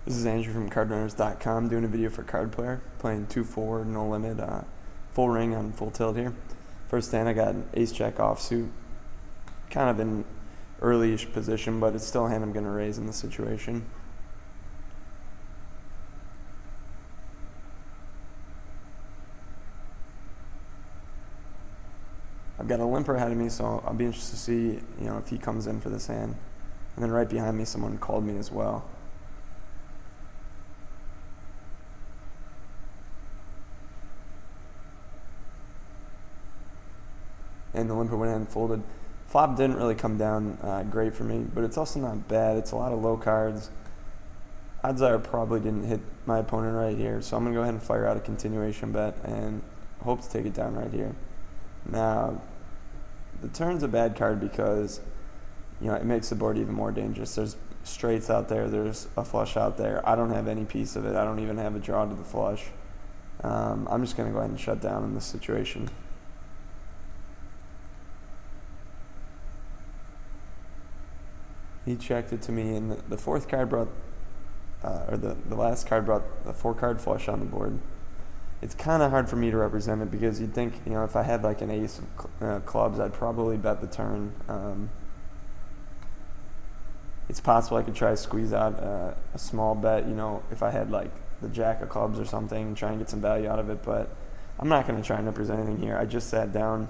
This is Andrew from cardrunners.com doing a video for Card Player, playing 2-4, no limit, full ring on full tilt here. First hand I got an ace-jack offsuit, kind of in early-ish position, but it's still a hand I'm going to raise in this situation. I've got a limper ahead of me, so I'll be interested to see, if he comes in for this hand. And then right behind me, someone called me as well. And the limper went ahead and folded. Flop didn't really come down great for me, but it's also not bad. It's a lot of low cards. Odds are I probably didn't hit my opponent right here, so I'm going to go ahead and fire out a continuation bet and hope to take it down right here. Now, the turn's a bad card because, it makes the board even more dangerous. There's straights out there. There's a flush out there. I don't have any piece of it. I don't even have a draw to the flush. I'm just going to go ahead and shut down in this situation. He checked it to me, and the fourth card brought, the last card brought the 4-card flush on the board. It's kind of hard for me to represent it because you'd think, if I had like an ace of clubs, I'd probably bet the turn. It's possible I could try to squeeze out a small bet, if I had like the jack of clubs or something, try and get some value out of it, but I'm not going to try and represent anything here. I just sat down.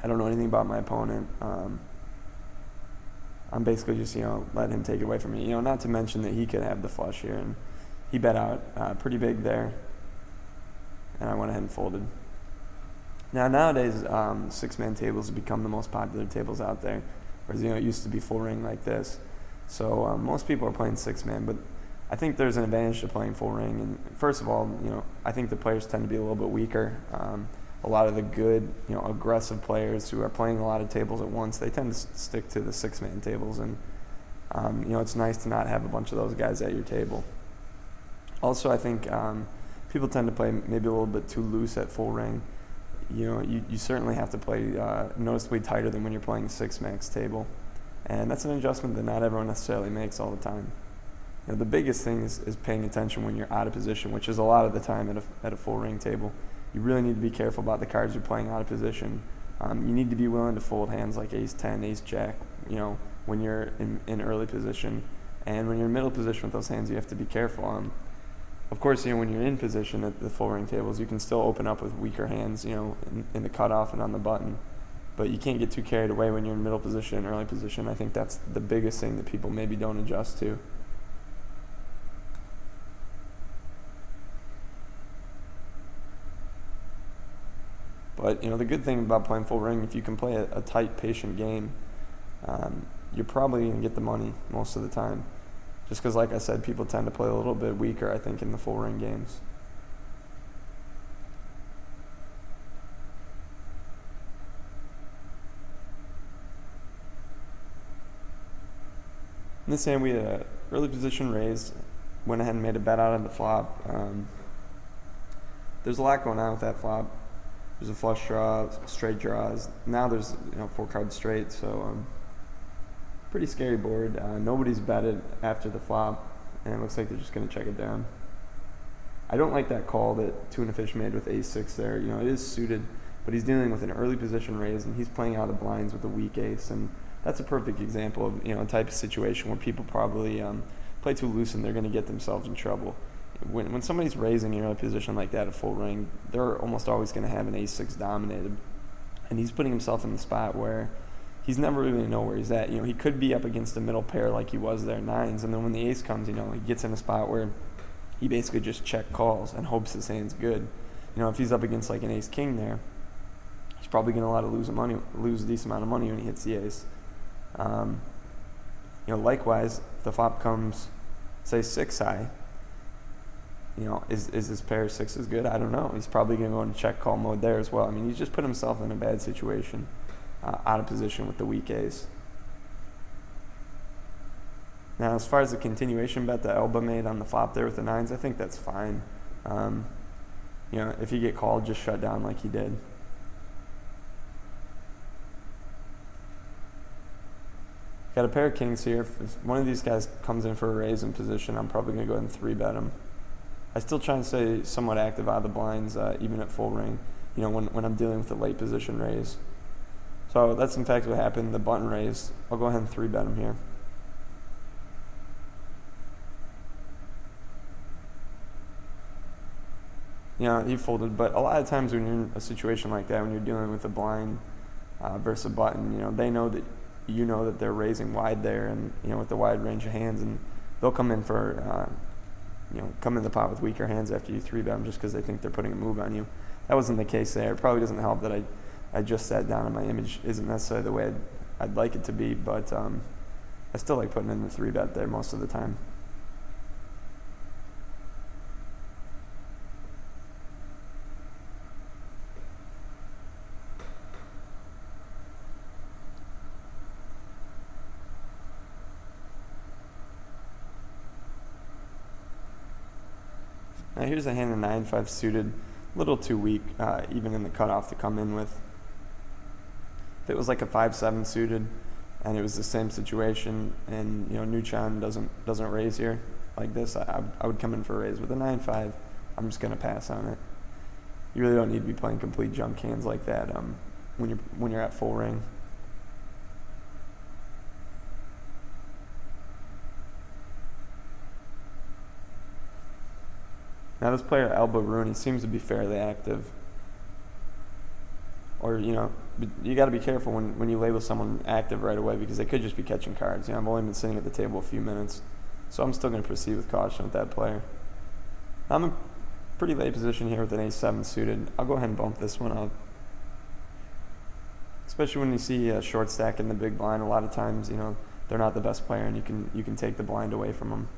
I don't know anything about my opponent. I'm basically just, letting him take it away from me. Not to mention that he could have the flush here, and he bet out pretty big there, and I went ahead and folded. Now, nowadays, 6-man tables have become the most popular tables out there, whereas, it used to be full ring like this. So most people are playing 6-man, but I think there's an advantage to playing full ring. And first of all, I think the players tend to be a little bit weaker. A lot of the good, aggressive players who are playing a lot of tables at once, they tend to stick to the 6-man tables, and it's nice to not have a bunch of those guys at your table. Also, I think people tend to play maybe a little bit too loose at full ring. You certainly have to play noticeably tighter than when you're playing a 6-max table, and that's an adjustment that not everyone necessarily makes all the time. The biggest thing is paying attention when you're out of position, which is a lot of the time at a full ring table. You really need to be careful about the cards you're playing out of position. You need to be willing to fold hands like ace-10, ace-jack, when you're in early position. And when you're in middle position with those hands, you have to be careful. Of course, when you're in position at the full ring tables, you can still open up with weaker hands, in the cutoff and on the button. But you can't get too carried away when you're in middle position and early position. I think that's the biggest thing that people maybe don't adjust to. But the good thing about playing full ring, if you can play a tight, patient game, you're probably going to get the money most of the time. Just because, like I said, people tend to play a little bit weaker, I think, in the full ring games. In this hand, we had an early position raise, went ahead and made a bet out on the flop. There's a lot going on with that flop. There's a flush draw, straight draws. Now there's 4-card straight, so pretty scary board. Nobody's betted after the flop, and it looks like they're just going to check it down. I don't like that call that Tuna Fish made with ace-6 there. It is suited, but he's dealing with an early position raise, and he's playing out of blinds with a weak ace, and that's a perfect example of a type of situation where people probably play too loose and they're going to get themselves in trouble. When somebody's raising in a position like that at full ring, they're almost always going to have an ace-6 dominated, and he's putting himself in the spot where he's never really going to know where he's at. He could be up against a middle pair like he was there, 9s, and then when the ace comes, he gets in a spot where he basically just check calls and hopes his hand's good. If he's up against like an ace-king there, he's probably going to lose a decent amount of money when he hits the ace. Likewise, if the flop comes, say 6-high, is his pair of 6s good? I don't know. He's probably going to go into check call mode there as well. He's just put himself in a bad situation, out of position with the weak ace. Now, as far as the continuation bet that Elba made on the flop there with the 9s, I think that's fine. If you get called, just shut down like he did. Got a pair of kings here. If one of these guys comes in for a raise in position, I'm probably going to go ahead and 3-bet him. I still try and stay somewhat active out of the blinds, even at full ring, when I'm dealing with a late position raise. So that's in fact what happened, the button raise. I'll go ahead and 3-bet him here. He folded, but a lot of times when you're in a situation like that, when you're dealing with a blind versus a button, they know that that they're raising wide there, and with the wide range of hands, and they'll come in for come in the pot with weaker hands after you 3-bet them just because they think they're putting a move on you. That wasn't the case there. It probably doesn't help that I just sat down and my image isn't necessarily the way I'd like it to be, but I still like putting in the 3-bet there most of the time. Now here's a hand of 9-5 suited, a little too weak, even in the cutoff to come in with. If it was like a 5-7 suited, and it was the same situation, and Nuchan doesn't raise here like this, I would come in for a raise. With a 9-5, I'm just gonna pass on it. You really don't need to be playing complete junk hands like that when you're at full ring. Now this player, Elbow Rooney, seems to be fairly active. Or, you got to be careful when you label someone active right away because they could just be catching cards. I've only been sitting at the table a few minutes, so I'm still going to proceed with caution with that player. I'm in pretty late position here with an ace-7 suited. I'll go ahead and bump this one up. Especially when you see a short stack in the big blind, a lot of times, they're not the best player, and you can take the blind away from them.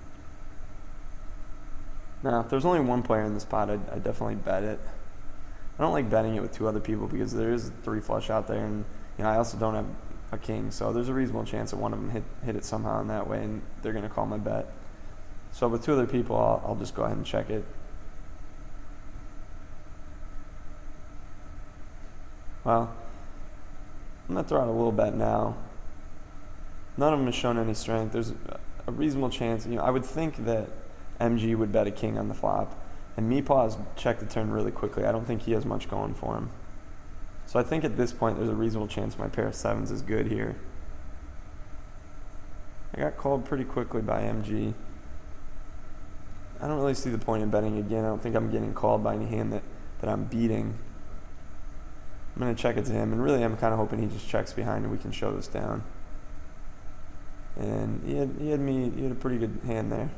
Now, if there's only one player in this pot, I'd definitely bet it. I don't like betting it with 2 other people because there is 3 flush out there, and I also don't have a king, so there's a reasonable chance that one of them hit it somehow in that way, and they're going to call my bet. So with 2 other people, I'll just go ahead and check it. Well, I'm going to throw out a little bet now. None of them has shown any strength. There's a reasonable chance. I would think that MG would bet a king on the flop, and Meepaw has checked the turn really quickly. I don't think he has much going for him. So I think at this point there's a reasonable chance my pair of 7s is good here. I got called pretty quickly by MG. I don't really see the point in betting again. I don't think I'm getting called by any hand that I'm beating. I'm going to check it to him, and really I'm kind of hoping he just checks behind and we can show this down. And he had a pretty good hand there.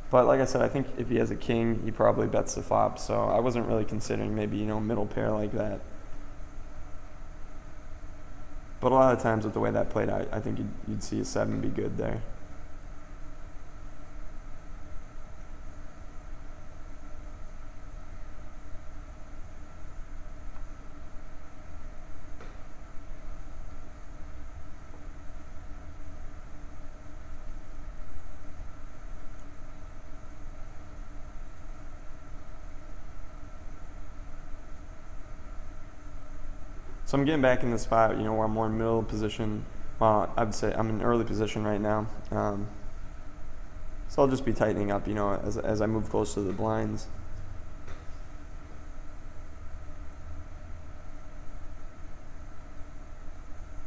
But like I said, I think if he has a king, he probably bets the flop. So I wasn't really considering maybe, middle pair like that. But a lot of times with the way that played out, I think you'd see a 7 be good there. So I'm getting back in the spot, where I'm more in middle position. Well, I'd say I'm in early position right now. So I'll just be tightening up, as I move closer to the blinds.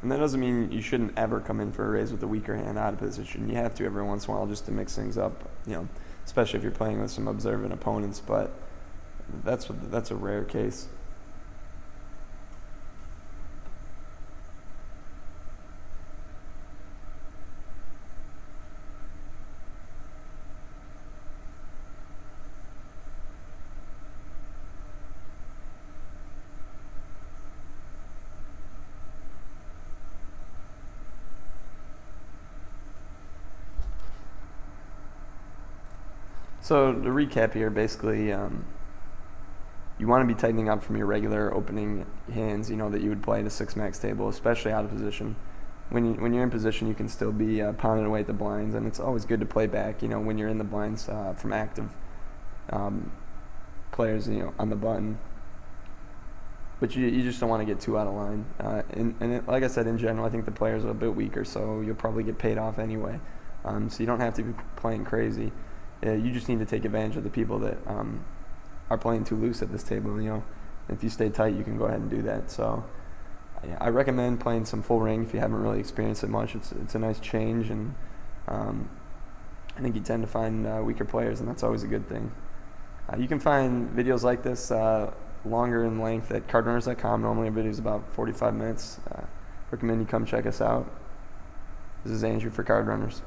And that doesn't mean you shouldn't ever come in for a raise with a weaker hand out of position. You have to every once in a while just to mix things up, especially if you're playing with some observant opponents, but that's a rare case. So to recap here, basically, you want to be tightening up from your regular opening hands, that you would play at a 6-max table, especially out of position. When you're in position, you can still be pounding away at the blinds, and it's always good to play back, when you're in the blinds from active players, on the button. but you just don't want to get too out of line. Like I said, in general, I think the players are a bit weaker, so you'll probably get paid off anyway. So you don't have to be playing crazy. You just need to take advantage of the people that are playing too loose at this table. If you stay tight, you can go ahead and do that. So I recommend playing some full ring if you haven't really experienced it much. It's a nice change, and I think you tend to find weaker players, and that's always a good thing. You can find videos like this longer in length at cardrunners.com. Normally a video is about 45 minutes. Recommend you come check us out. This is Andrew for Card Runners.